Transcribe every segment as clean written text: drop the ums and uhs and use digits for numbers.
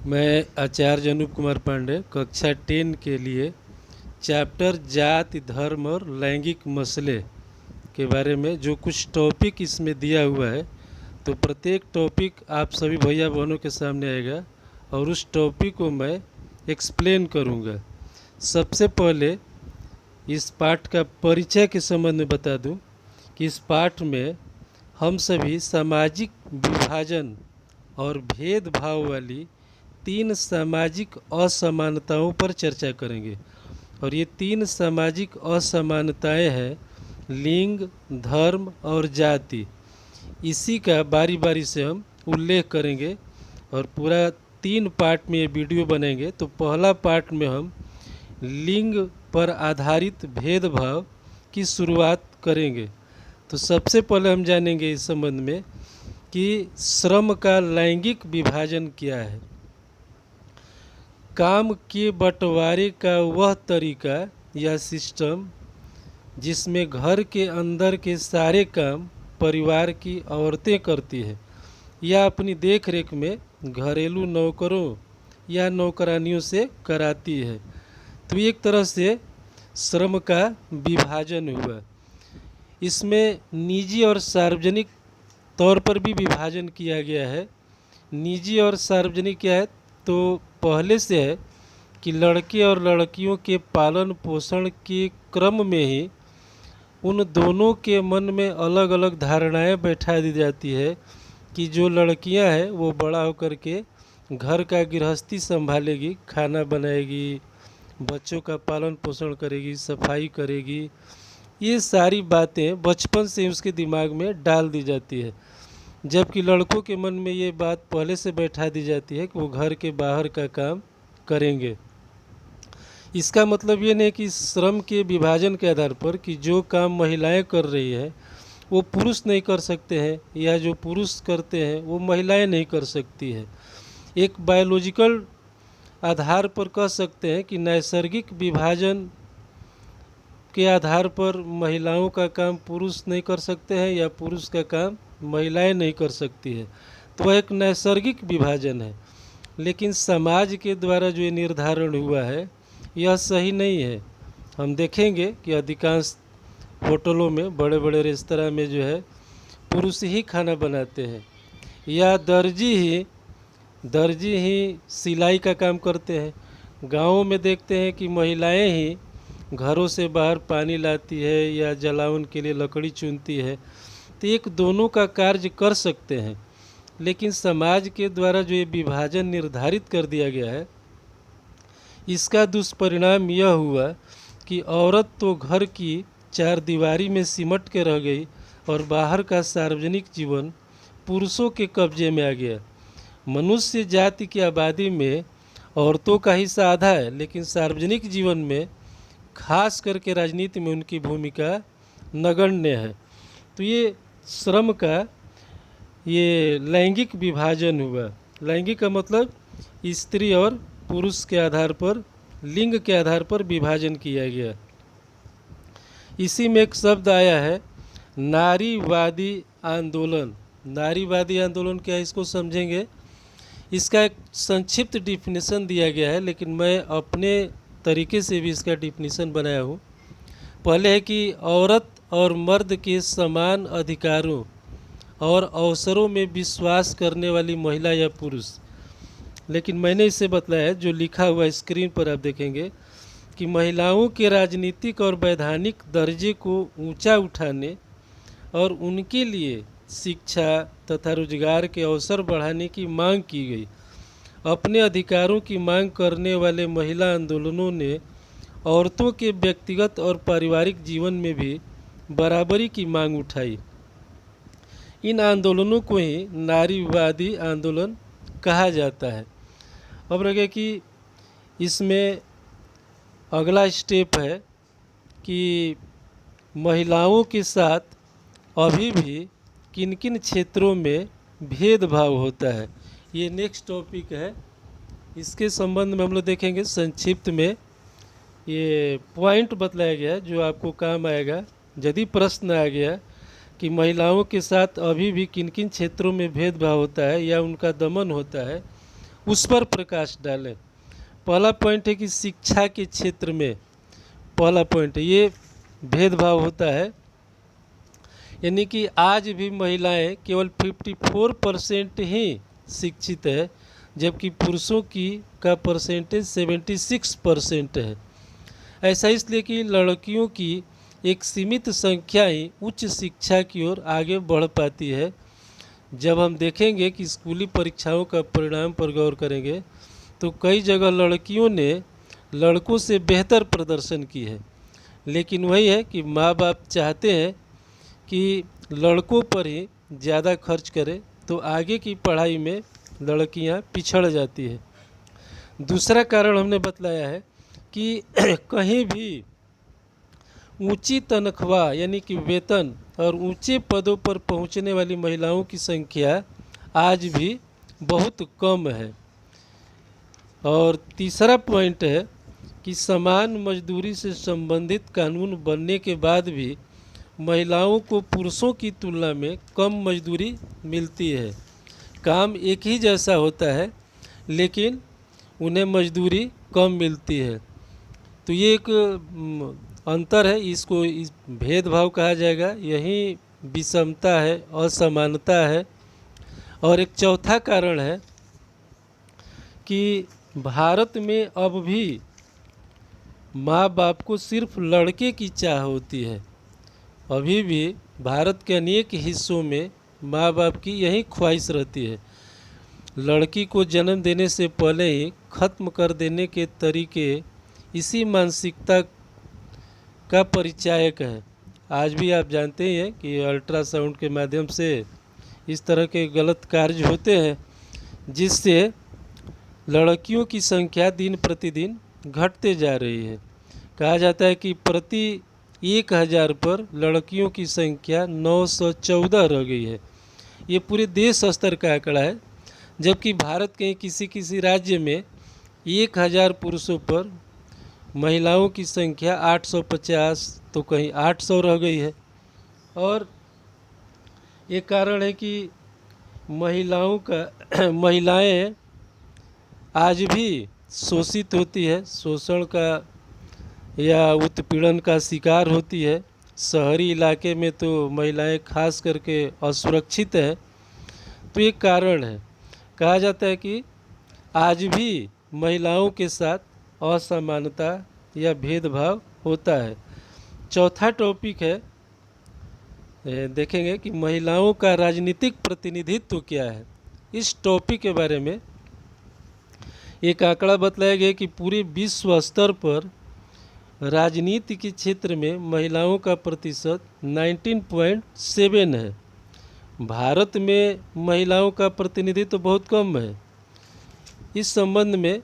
मैं आचार्य अनूप कुमार पांडे कक्षा 10 के लिए चैप्टर जाति धर्म और लैंगिक मसले के बारे में जो कुछ टॉपिक इसमें दिया हुआ है, तो प्रत्येक टॉपिक आप सभी भैया बहनों के सामने आएगा और उस टॉपिक को मैं एक्सप्लेन करूंगा। सबसे पहले इस पाठ का परिचय के संबंध में बता दूं कि इस पाठ में हम सभी सामाजिक विभाजन और भेदभाव वाली 3 सामाजिक असमानताओं पर चर्चा करेंगे। और ये 3 सामाजिक असमानताएं हैं लिंग, धर्म और जाति। इसी का बारी बारी से हम उल्लेख करेंगे और पूरा 3 पार्ट में ये वीडियो बनेंगे। तो पहला पार्ट में हम लिंग पर आधारित भेदभाव की शुरुआत करेंगे। तो सबसे पहले हम जानेंगे इस संबंध में कि श्रम का लैंगिक विभाजन क्या है। काम के बंटवारे का वह तरीका या सिस्टम जिसमें घर के अंदर के सारे काम परिवार की औरतें करती है या अपनी देख रेख में घरेलू नौकरों या नौकरानियों से कराती है। तो एक तरह से श्रम का विभाजन हुआ। इसमें निजी और सार्वजनिक तौर पर भी विभाजन किया गया है। निजी और सार्वजनिक क्या है, तो पहले से है कि लड़के और लड़कियों के पालन पोषण के क्रम में ही उन दोनों के मन में अलग अलग धारणाएं बैठा दी जाती है कि जो लड़कियां हैं वो बड़ा होकर के घर का गृहस्थी संभालेगी, खाना बनाएगी, बच्चों का पालन पोषण करेगी, सफाई करेगी। ये सारी बातें बचपन से उसके दिमाग में डाल दी जाती है, जबकि लड़कों के मन में ये बात पहले से बैठा दी जाती है कि वो घर के बाहर का काम करेंगे। इसका मतलब ये नहीं कि श्रम के विभाजन के आधार पर कि जो काम महिलाएं कर रही है वो पुरुष नहीं कर सकते हैं या जो पुरुष करते हैं वो महिलाएं नहीं कर सकती है। एक बायोलॉजिकल आधार पर कह सकते हैं कि नैसर्गिक विभाजन के आधार पर महिलाओं का काम पुरुष नहीं कर सकते हैं या पुरुष का काम महिलाएं नहीं कर सकती है। तो वह एक नैसर्गिक विभाजन है। लेकिन समाज के द्वारा जो ये निर्धारण हुआ है यह सही नहीं है। हम देखेंगे कि अधिकांश होटलों में, बड़े बड़े रेस्तरां में जो है पुरुष ही खाना बनाते हैं या दर्जी ही सिलाई का काम करते हैं। गाँवों में देखते हैं कि महिलाएं ही घरों से बाहर पानी लाती है या जलावन के लिए लकड़ी चुनती है। तो एक दोनों का कार्य कर सकते हैं, लेकिन समाज के द्वारा जो ये विभाजन निर्धारित कर दिया गया है इसका दुष्परिणाम यह हुआ कि औरत तो घर की 4 दीवारी में सिमट के रह गई और बाहर का सार्वजनिक जीवन पुरुषों के कब्जे में आ गया। मनुष्य जाति की आबादी में औरतों का हिस्सा आधा है, लेकिन सार्वजनिक जीवन में खास करके राजनीति में उनकी भूमिका नगण्य है। तो ये श्रम का ये लैंगिक विभाजन हुआ। लैंगिक का मतलब स्त्री और पुरुष के आधार पर, लिंग के आधार पर विभाजन किया गया। इसी में एक शब्द आया है नारीवादी आंदोलन। नारीवादी आंदोलन क्या है, इसको समझेंगे। इसका एक संक्षिप्त डिफिनेशन दिया गया है, लेकिन मैं अपने तरीके से भी इसका डिफिनेशन बनाया हूँ। पहले है कि औरत और मर्द के समान अधिकारों और अवसरों में विश्वास करने वाली महिला या पुरुष। लेकिन मैंने इसे बतलाया है, जो लिखा हुआ स्क्रीन पर आप देखेंगे कि महिलाओं के राजनीतिक और वैधानिक दर्जे को ऊंचा उठाने और उनके लिए शिक्षा तथा रोजगार के अवसर बढ़ाने की मांग की गई। अपने अधिकारों की मांग करने वाले महिला आंदोलनों ने औरतों के व्यक्तिगत और पारिवारिक जीवन में भी बराबरी की मांग उठाई। इन आंदोलनों को ही नारीवादी आंदोलन कहा जाता है। अब लगे कि इसमें अगला स्टेप है कि महिलाओं के साथ अभी भी किन किन क्षेत्रों में भेदभाव होता है। ये नेक्स्ट टॉपिक है। इसके संबंध में हम लोग देखेंगे संक्षिप्त में। ये पॉइंट बतलाया गया जो आपको काम आएगा यदि प्रश्न आ गया कि महिलाओं के साथ अभी भी किन किन क्षेत्रों में भेदभाव होता है या उनका दमन होता है। उस पर प्रकाश डालें। पहला पॉइंट है कि शिक्षा के क्षेत्र में पहला पॉइंट है ये भेदभाव होता है, यानी कि आज भी महिलाएं केवल 54% ही शिक्षित है, जबकि पुरुषों की का परसेंटेज 76% है। ऐसा इसलिए कि लड़कियों की एक सीमित संख्या ही उच्च शिक्षा की ओर आगे बढ़ पाती है। जब हम देखेंगे कि स्कूली परीक्षाओं का परिणाम पर गौर करेंगे तो कई जगह लड़कियों ने लड़कों से बेहतर प्रदर्शन की है, लेकिन वही है कि माँ बाप चाहते हैं कि लड़कों पर ही ज़्यादा खर्च करें, तो आगे की पढ़ाई में लड़कियां पिछड़ जाती है। दूसरा कारण हमने बतलाया है कि कहीं भी ऊंची तनख्वाह यानी कि वेतन और ऊंचे पदों पर पहुंचने वाली महिलाओं की संख्या आज भी बहुत कम है। और तीसरा पॉइंट है कि समान मजदूरी से संबंधित कानून बनने के बाद भी महिलाओं को पुरुषों की तुलना में कम मजदूरी मिलती है। काम एक ही जैसा होता है लेकिन उन्हें मजदूरी कम मिलती है। तो ये एक अंतर है, इसको इस भेदभाव कहा जाएगा। यही विषमता है, असमानता है। और एक चौथा कारण है कि भारत में अब भी माँ बाप को सिर्फ लड़के की चाह होती है। अभी भी भारत के अनेक हिस्सों में माँ बाप की यही ख्वाहिश रहती है। लड़की को जन्म देने से पहले ही खत्म कर देने के तरीके इसी मानसिकता का परिचायक है। आज भी आप जानते ही हैं कि अल्ट्रासाउंड के माध्यम से इस तरह के गलत कार्य होते हैं, जिससे लड़कियों की संख्या दिन प्रतिदिन घटते जा रही है। कहा जाता है कि प्रति 1000 पर लड़कियों की संख्या 914 रह गई है। ये पूरे देश स्तर का आंकड़ा है, जबकि भारत के किसी किसी राज्य में 1000 पुरुषों पर महिलाओं की संख्या 850 तो कहीं 800 रह गई है। और ये कारण है कि महिलाएं आज भी शोषित होती है, शोषण का या उत्पीड़न का शिकार होती है। शहरी इलाके में तो महिलाएं खास करके असुरक्षित है। तो ये कारण है। कहा जाता है कि आज भी महिलाओं के साथ असमानता या भेदभाव होता है। चौथा टॉपिक है, देखेंगे कि महिलाओं का राजनीतिक प्रतिनिधित्व क्या है। इस टॉपिक के बारे में एक आंकड़ा बतलाया गया कि पूरे विश्व स्तर पर राजनीति के क्षेत्र में महिलाओं का प्रतिशत 19.7 है। भारत में महिलाओं का प्रतिनिधित्व बहुत कम है। इस संबंध में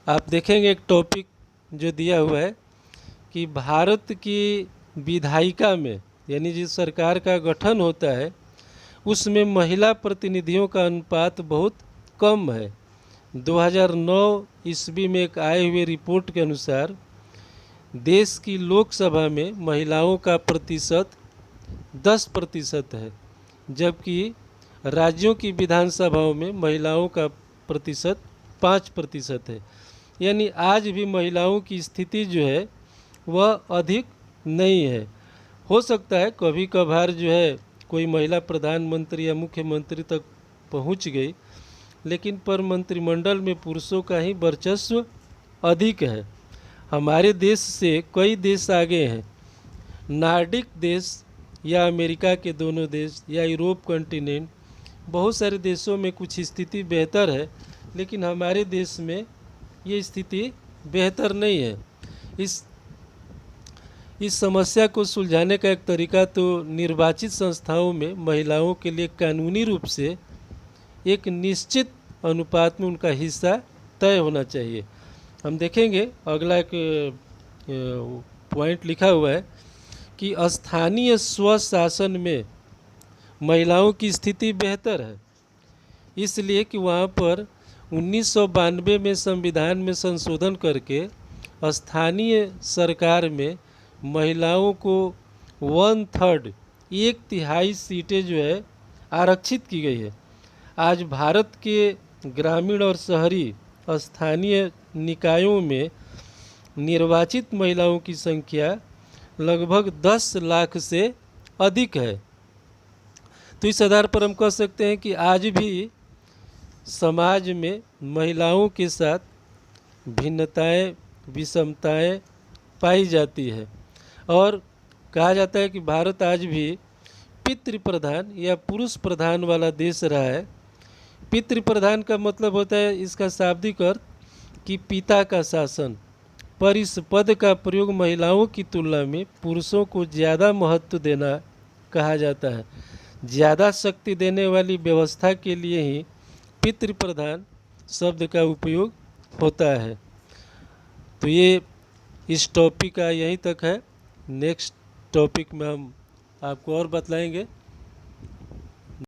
आप देखेंगे एक टॉपिक जो दिया हुआ है कि भारत की विधायिका में यानी जिस सरकार का गठन होता है उसमें महिला प्रतिनिधियों का अनुपात बहुत कम है। 2009 ईस्वी में एक आए हुए रिपोर्ट के अनुसार देश की लोकसभा में महिलाओं का प्रतिशत 10% है, जबकि राज्यों की विधानसभाओं में महिलाओं का प्रतिशत 5% है। यानी आज भी महिलाओं की स्थिति जो है वह अधिक नहीं है। हो सकता है कभी कभार जो है कोई महिला प्रधानमंत्री या मुख्यमंत्री तक पहुंच गई, लेकिन पर मंत्रिमंडल में पुरुषों का ही वर्चस्व अधिक है। हमारे देश से कई देश आगे हैं। नॉर्डिक देश या अमेरिका के दोनों देश या यूरोप कॉन्टिनेंट, बहुत सारे देशों में कुछ स्थिति बेहतर है, लेकिन हमारे देश में ये स्थिति बेहतर नहीं है। इस समस्या को सुलझाने का एक तरीका तो निर्वाचित संस्थाओं में महिलाओं के लिए कानूनी रूप से एक निश्चित अनुपात में उनका हिस्सा तय होना चाहिए। हम देखेंगे अगला एक पॉइंट लिखा हुआ है कि स्थानीय स्वशासन में महिलाओं की स्थिति बेहतर है, इसलिए कि वहाँ पर 1992 में संविधान में संशोधन करके स्थानीय सरकार में महिलाओं को 1/3 1/3 सीटें जो है आरक्षित की गई है। आज भारत के ग्रामीण और शहरी स्थानीय निकायों में निर्वाचित महिलाओं की संख्या लगभग 10 लाख से अधिक है। तो इस आधार पर हम कह सकते हैं कि आज भी समाज में महिलाओं के साथ भिन्नताएं, विषमताएं पाई जाती है और कहा जाता है कि भारत आज भी पितृ प्रधान या पुरुष प्रधान वाला देश रहा है। पितृ प्रधान का मतलब होता है, इसका शाब्दिक अर्थ कि पिता का शासन, पर इस पद का प्रयोग महिलाओं की तुलना में पुरुषों को ज़्यादा महत्व देना कहा जाता है। ज़्यादा शक्ति देने वाली व्यवस्था के लिए ही पितृ प्रधान शब्द का उपयोग होता है। तो ये इस टॉपिक का यहीं तक है। नेक्स्ट टॉपिक में हम आपको और बतलाएंगे।